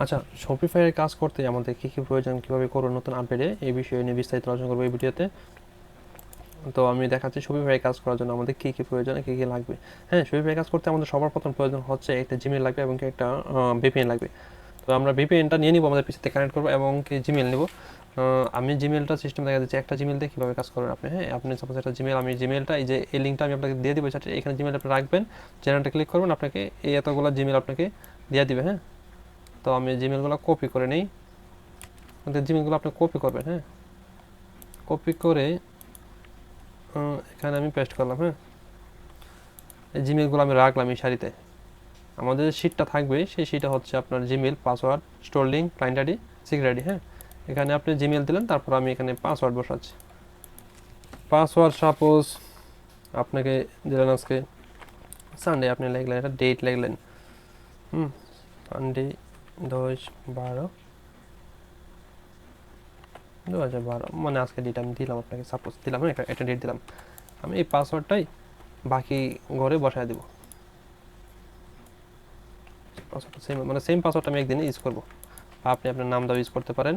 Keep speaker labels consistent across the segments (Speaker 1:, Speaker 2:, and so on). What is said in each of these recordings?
Speaker 1: আচ্ছা, শপিফাইয়ের কাজ করতে আমাদের কী কী প্রয়োজন, কীভাবে করুন নতুন আপডেটে, এই বিষয়ে নিয়ে বিস্তারিত আলোচনা করবো এই ভিডিওতে। তো আমি দেখাচ্ছি শপিফাই কাজ করার জন্য আমাদের কী কী প্রয়োজন, কী কী লাগবে। হ্যাঁ, শপিফাই কাজ করতে আমাদের সবার প্রথম প্রয়োজন হচ্ছে একটা জিমেল লাগবে এবং একটা ভিপিএন লাগবে। তো আমরা ভিপিএনটা নিয়ে নিব, আমাদের পিসিতে কানেক্ট করবো এবং কি জিমেল নেব। আমি জিমেলটা সিস্টেম দেখা যাচ্ছে একটা জিমেল দিয়ে কীভাবে কাজ করবেন আপনি। হ্যাঁ, আপনি সাপোজ একটা জিমেল, আমি জিমেলটা এই যে এই লিঙ্কটা আমি আপনাকে দিয়ে দেবো, এখানে জিমেল আপনি রাখবেন, চ্যানেলটা ক্লিক করবেন, আপনাকে এই এতগুলো জিমেল আপনাকে দিয়ে দিবে। হ্যাঁ, তো আমি জিমেলগুলো কপি করে নিই, জিমেলগুলো আপনি কপি করবেন। হ্যাঁ, কপি করে এখানে আমি পেস্ট করলাম। হ্যাঁ, এই জিমেলগুলো আমি রাখলাম এই সারিতে। আমাদের যে শিটটা থাকবে সেই শিটটা হচ্ছে আপনার Gmail, password, store link, client ID, secret ID. হ্যাঁ, এখানে আপনি জিমেল দিলেন, তারপর আমি এখানে পাসওয়ার্ড বসাচ্ছি। পাসওয়ার্ড সাপোজ আপনাকে দিলেন আজকে সানডে, আপনি লিখলেন, এটা ডেট লিখলেন, সানডে 10/12/2012, মানে আজকে ডেট আমি দিলাম আপনাকে, সাপোজ দিলাম। হ্যাঁ, একটা ডেট দিলাম। আমি এই পাসওয়ার্ডটাই বাকি ঘরে বসায় দেবো। পাসওয়ার্ডটা সেম, মানে সেম পাসওয়ার্ডটা আমি একদিনে ইউজ করবো, বা আপনি আপনার নাম দাও ইউজ করতে পারেন।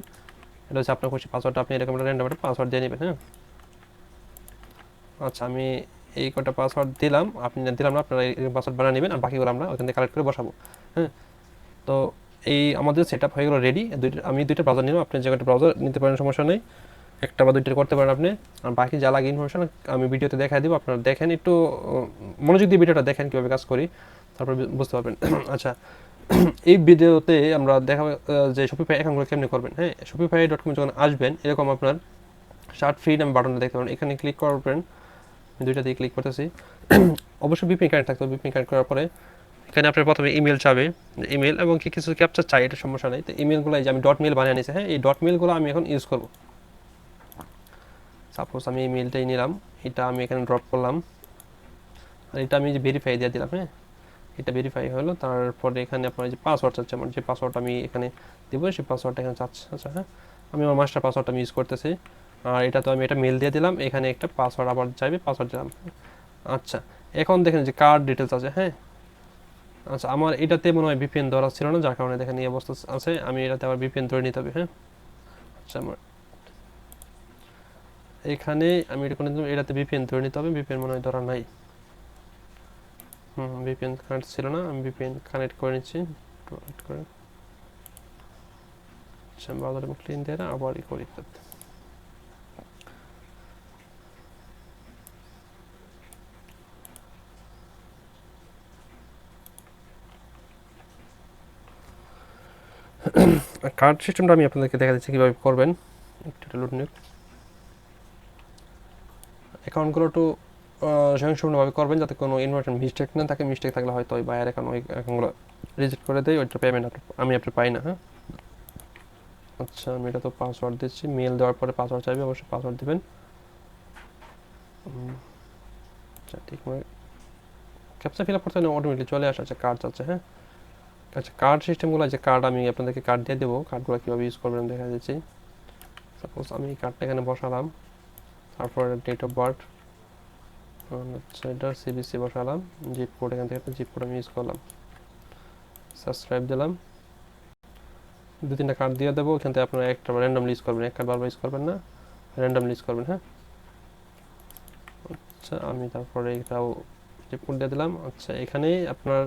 Speaker 1: এটা হচ্ছে আপনার খুশি পাসওয়ার্ডটা, আপনি এরকম একটা র্যান্ডম একটা পাসওয়ার্ড দিয়ে নেবেন। হ্যাঁ, আচ্ছা, আমি এই কটা পাসওয়ার্ড দিলাম, আপনি দিলাম না, আপনারা এই পাসওয়ার্ড বানিয়ে নেবেন, আর বাকিগুলো আমরা ওখান থেকে কালেক্ট করে বসাবো। হ্যাঁ, তো এই আমাদের সেট আপ হয়ে গেলো রেডি। আমি দুইটা ব্রাউজার নিলাম, আপনি যে একটা ব্রাউজার নিতে পারেন, সমস্যা নেই, একটা বা দুইটা করতে পারেন আপনি। আর বাকি যা লাগে ইনফরমেশন আমি ভিডিওতে দেখাই দিব, আপনারা দেখেন, একটু মনোযোগ দিয়ে ভিডিওটা দেখেন কীভাবে কাজ করি, তারপর বুঝতে পারবেন। আচ্ছা, এই ভিডিওতে আমরা দেখাবো যে শপিফাই অ্যাকাউন্টগুলো কেমনি করবেন। হ্যাঁ, shopify.com যখন আসবেন, এরকম আপনার শার্ট ফ্রি নাম বাটনটা দেখতে পারেন, এখানে ক্লিক করবেন। দুইটা দিয়ে ক্লিক করতেছি। অবশ্যই ভিপিএন কানেক্ট থাকতে হবে। ভিপিএন কানেক্ট করার পরে এখানে আপনার প্রথমে ইমেল চাবে, ইমেল এবং কিছু ক্যাপচার চাই, এটা সমস্যা নেই। তো ইমেলগুলো এই যে আমি ডট মেল বানিয়ে নিয়েছি। হ্যাঁ, এই ডট মেলগুলো আমি এখন ইউজ করবো। সাপোজ আমি ইমেলটাই নিলাম, এটা আমি এখানে ড্রপ করলাম, আর এটা আমি যে ভেরিফাই দিয়ে দিলাম। হ্যাঁ, এটা ভেরিফাই হলো, তারপরে এখানে আপনার যে পাসওয়ার্ড চাচ্ছে, আমার যে পাসওয়ার্ড আমি এখানে দেবো সেই পাসওয়ার্ডটা এখানে চাচ্ছে। আচ্ছা, হ্যাঁ, আমি আমার মাস্টার পাসওয়ার্ডটা আমি ইউজ করতেছি, আর এটা তো আমি এটা মেল দিয়ে দিলাম, এখানে একটা পাসওয়ার্ড আবার চাইবে, পাসওয়ার্ড দিলাম। আচ্ছা, এখন দেখেন যে কার্ড ডিটেলস আছে। হ্যাঁ, আচ্ছা, আমার এটাতে মনে হয় ভিপিএন ধরা ছিল না, যার কারণে দেখেন এই অবস্থা আছে, আমি এটাতে আবার ভিপিএন ধরে নিতে হবে। হ্যাঁ, আচ্ছা, আমার এখানে আমি এটা করে দিলাম, এটাতে ভিপিএন ধরে নিতে হবে, ভিপিএন মনে হয় ধরা নাই। ভিপিএন কানেক্ট ছিল না, আমি ভিপিএন কানেক্ট করে নিচ্ছি। আচ্ছা, ব্রাউজার এবং ক্লিন দিয়ে আবার ই করি। কার্ড সিস্টেমটা আমি আপনাদেরকে দেখা দিচ্ছি কীভাবে করবেন, একটু লুট নিক। অ্যাকাউন্টগুলো একটু স্বয়ংসম্পূর্ণভাবে করবেন, যাতে কোনো ইনফরমেশন মিস্টেক না থাকে। মিস্টেক থাকলে হয়তো ওই বায়ার অ্যাকাউন্ট, ওই অ্যাকাউন্টগুলো রিজেক্ট করে দেয়, ওইটা পেমেন্ট আমি আপনি পাই না। হ্যাঁ, আচ্ছা, আমি এটা তো পাসওয়ার্ড দিচ্ছি, মেল দেওয়ার পরে পাসওয়ার্ড চাইবে, অবশ্যই পাসওয়ার্ড দেবেন। আচ্ছা, ঠিক মনে ক্যাপচা ফিল আপ করতে অটোমেটিকলি চলে আসে। আচ্ছা, কার্ড চাচ্ছে। হ্যাঁ, আচ্ছা, কার্ড সিস্টেমগুলো, যে কার্ড আমি আপনাদেরকে কার্ড দিয়ে দেবো, কার্ডগুলো কীভাবে ইউজ করবেন দেখা দিচ্ছি। সাপোজ আমি এই কার্ডটা এখানে বসালাম, তারপর ডেট অফ বার্থ, আচ্ছা, এটা সিবিসি বসালাম, জিপ কোড এখান থেকে একটা জিপ কোড আমি ইউজ করলাম, সাবস্ক্রাইব দিলাম, দু তিনটা কার্ড দিয়ে দেবো। এখান থেকে আপনারা একটা র্যান্ডম ইউজ করবেন, এক কার্ড বারবার ইউজ করবেন না, র্যান্ডম ইউজ করবেন। হ্যাঁ, আচ্ছা, আমি তারপরে এটাও জিপ কোড দিয়ে দিলাম। আচ্ছা, এখানে আপনার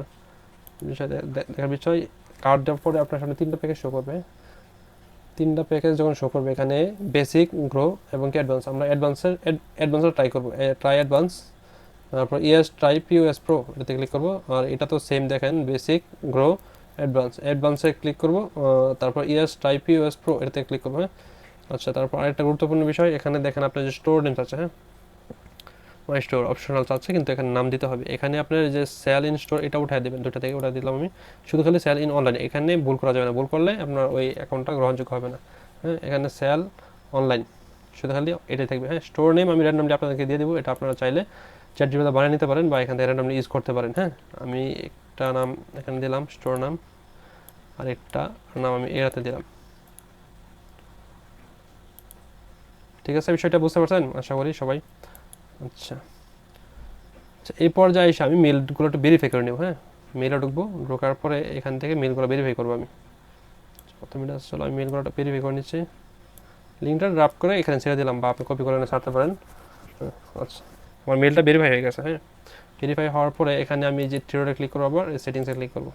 Speaker 1: বিষয় দেখার বিষয়, কার্ড দেওয়ার পরে আপনার সামনে তিনটা প্যাকেজ শো করবে। তিনটা প্যাকেজ যখন শো করবে, এখানে বেসিক, গ্রো এবং অ্যাডভান্স। আমরা অ্যাডভান্সের ট্রাই করবো, ট্রাই অ্যাডভান্স, তারপর ইএস ট্রাই পিওএস প্রো, এটাতে ক্লিক করবো। আর এটা তো সেম দেখেন, বেসিক, গ্রো, অ্যাডভান্সে ক্লিক করবো, তারপর ইএস ট্রাই পিওএস প্রো, এটাতে ক্লিক করবো। হ্যাঁ, আচ্ছা, তারপর আরেকটা গুরুত্বপূর্ণ বিষয়, এখানে দেখেন আপনার যে স্টোর নেম আছে। হ্যাঁ, মাই স্টোর অপশনাল চাচ্ছে, কিন্তু এখানে নাম দিতে হবে। এখানে আপনার যে সেল ইন স্টোর, এটা উঠাই দেবেন, দুটা থেকে উঠাই দিলাম আমি, শুধু খালি সেল ইন অনলাইন, এখানে ভুল করা যাবে না, ভুল করলে আপনার ওই অ্যাকাউন্টটা গ্রহণযোগ্য হবে না। হ্যাঁ, এখানে সেল অনলাইন শুধু খালি এটাই থাকবে। হ্যাঁ, স্টোর নেম আমি র্যান্ডমলি আপনাদেরকে দিয়ে দেবো, এটা আপনারা চাইলে চ্যাট জিপিতে বানিয়ে নিতে পারেন, বা এখান থেকে র্যান্ডমলি ইউজ করতে পারেন। হ্যাঁ, আমি একটা নাম এখানে দিলাম, স্টোর নাম, আর একটা নাম আমি এরাতে দিলাম। ঠিক আছে, বিষয়টা বুঝতে পারছেন আশা করি সবাই। আচ্ছা, আচ্ছা, এই পর্যায়ে এসে আমি মেলগুলো একটু ভেরিফাই করে নেব। হ্যাঁ, মেলে ঢুকবো, ঢোকার পরে এখান থেকে মেলগুলো ভেরিফাই করবো আমি। কত মিনিট আসছে, চলো আমি মেলগুলো ভেরিফাই করে নিচ্ছি। লিঙ্কটা ড্রাফট করে এখানে ছেড়ে দিলাম, বা আপনি কপি করে এনে ছাড়তে পারেন। আচ্ছা, আমার মেলটা ভেরিফাই হয়ে গেছে। হ্যাঁ, ভেরিফাই হওয়ার পরে এখানে আমি যে থ্রি ডটে ক্লিক করবো, আবার সেটিংসে ক্লিক করবো,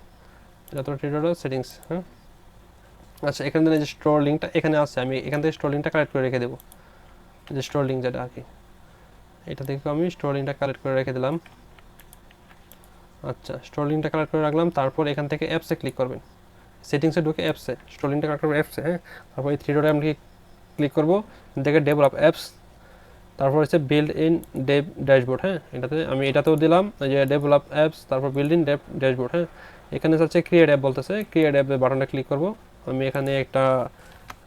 Speaker 1: যত থ্রি ডট সেটিংস। হ্যাঁ, আচ্ছা, এখান থেকে যে স্টোর লিঙ্কটা এখানে আছে, আমি এখান থেকে স্টোর লিঙ্কটা কালেক্ট করে রেখে দেবো, যে স্টোর লিঙ্ক যেটা আর কি, এটা থেকে আমি স্টোর লিঙ্কটা কালেক্ট করে রেখে দিলাম। আচ্ছা, স্টোর লিঙ্কটা কালেক্ট করে রাখলাম। তারপর এখান থেকে অ্যাপসে ক্লিক করবেন, সেটিংসে ঢুকে অ্যাপসে স্টোর লিঙ্কটা কালেক্ট করবো অ্যাপসে। হ্যাঁ, তারপর এই থ্রি ডটে আমি ক্লিক করবো, দেখে ডেভেলপ অ্যাপস, তারপর হচ্ছে বিল্ড ইন ডেভ ড্যাশবোর্ড। হ্যাঁ, এটাতেও দিলাম যে ডেভেলপ অ্যাপস, তারপর বিল্ড ইন ডেভ ড্যাশবোর্ড। হ্যাঁ, এখানে হচ্ছে ক্রিয়েট অ্যাপ বলতেছে, ক্রিয়েট অ্যাপ বাটনটা ক্লিক করব, আমি এখানে একটা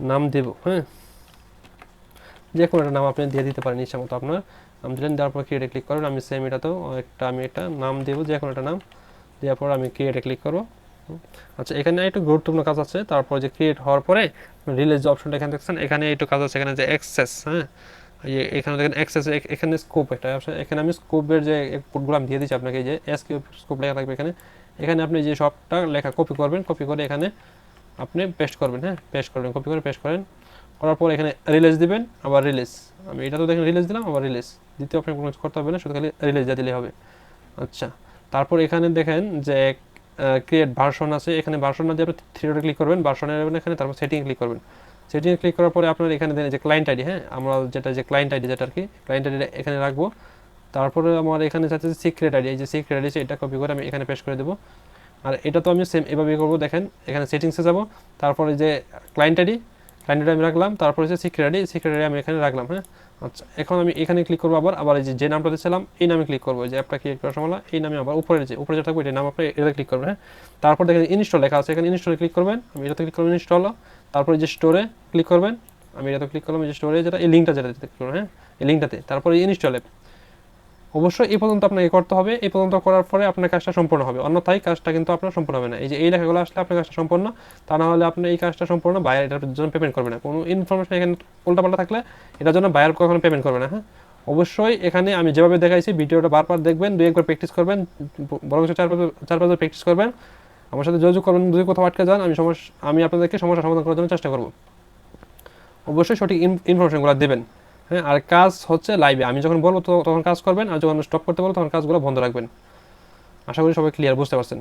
Speaker 1: নাম দেব। হ্যাঁ, যে কোনো একটা নাম আপনি দিয়ে দিতে পারেন ইচ্ছা মতো আপনার নাম দিলেন, দেওয়ার পর ক্রিয়েটে ক্লিক করবেন। আমি সেম এটাতেও আমি একটা নাম দেবো, যে কোনো একটা নাম দেওয়ার পর আমি ক্রিয়েটে ক্লিক করবো। আচ্ছা, এখানে একটু গুরুত্বপূর্ণ কাজ আছে। তারপর যে ক্রিয়েট হওয়ার পরে রিলিজ যে অপশনটা এখানে দেখছেন, এখানে একটু কাজ আছে, এখানে যে অ্যাক্সেস। হ্যাঁ, এখানে দেখেন অ্যাক্সেস, এখানে স্কোপ একটা অপশন, এখানে আমি স্কোপের যে কোডগুলো আমি দিয়ে দিচ্ছি আপনাকে, যে স্কোপ লেখা থাকবে এখানে। এখানে আপনি যে সবটা লেখা কপি করবেন, কপি করে এখানে আপনি পেস্ট করবেন। হ্যাঁ, পেস্ট করবেন, কপি করে পেস্ট করেন, করার পর এখানে রিলিজ দিবেন, আবার রিলিজ। আমি এটা তো দেখেন রিলিজ দিলাম, আবার রিলিজ দ্বিতীয় আপনি কোনো কিছু করতে হবে না, শুধু খালি রিলিজ দিয়ে দিলেই হবে। আচ্ছা, তারপর এখানে দেখেন যে ক্রিয়েট ভার্সন আছে, এখানে ভার্সন না দিয়ে আপনি থ্রি ডটে ক্লিক করবেন, ভার্সনে যাবেন এখানে, তারপর সেটিংয়ে ক্লিক করবেন। সেটিংয়ে ক্লিক করার পরে আপনার এখানে দেন যে ক্লায়েন্ট আইডি। হ্যাঁ, আমরা যে ক্লায়েন্ট আইডি যেটা আর কি, ক্লায়েন্ট আইডিটা এখানে রাখবো। তারপরে আমার এখানে যাচ্ছে সিক্রেট আইডি, এই যে সিক্রেট আইডি এটা কপি করে আমি এখানে পেস্ট করে দেবো। আর এটা তো আমি সেম এভাবেই করবো। দেখেন এখানে সেটিংসে যাব, তারপরে যে ক্লায়েন্ট আইডি আমি রাখলাম, তারপরে হচ্ছে সিক্রেট আইডি আমি এখানে রাখলাম। হ্যাঁ, আচ্ছা, এখন আমি এখানে ক্লিক করবো, আবার এই যে নামটা দিয়েছিলাম এই নামে ক্লিক করবো, যে অ্যাপটা ক্রিয়েট করার সময় এই নামে, আবার উপরে যে থাকবে এই নাম আপনি এটা ক্লিক করবেন। হ্যাঁ, তারপর দেখেন ইনস্টল লেখা আছে, এখানে ইনস্টলে ক্লিক করবেন, আমি এটাতে ক্লিক করবেন ইনস্টল। তারপরে যে স্টোরে ক্লিক করবেন, আমি এটাতে ক্লিক করলাম, যে স্টোরে যেটা এই লিঙ্কটা যেটা ক্লিক করবেন। হ্যাঁ, এই লিঙ্কটাতে, তারপরে ইনস্টল অ্যাপ। অবশ্যই এই পর্যন্ত আপনাকে করতে হবে, এই পর্যন্ত করার পরে আপনার কাজটা সম্পূর্ণ হবে, অন্যথায় কাজটা কিন্তু আপনার সম্পূর্ণ হবে না। এই যে এই লেখাগুলো আসলে আপনার কাজটা সম্পূর্ণ, তা না হলে আপনি এই কাজটা সম্পূর্ণ, বায়ার এটার জন্য পেমেন্ট করবে না। কোনো ইনফরমেশন এখানে উল্টাপাল্টা থাকলে এটার জন্য বায়ার কখনো পেমেন্ট করবে না। হ্যাঁ, অবশ্যই এখানে আমি যেভাবে দেখাইছি ভিডিওটা বারবার দেখবেন, দুই একবার প্র্যাকটিস করবেন, বড় কিছু চার পাঁচবার প্র্যাকটিস করবেন, আমার সাথে যোগাযোগ করবেন। যদি কোথাও আটকে যান, আমি আপনাদেরকে সমস্যা সমাধান করার জন্য চেষ্টা করব। অবশ্যই সঠিক ইনফরমেশনগুলো দেবেন। হ্যাঁ, আর কাজ হচ্ছে লাইভে, আমি যখন বলবো তখন কাজ করবেন, আর যখন স্টপ করতে বলবো তখন কাজগুলো বন্ধ রাখবেন। আশা করি সবাই ক্লিয়ার বুঝতে পারছেন।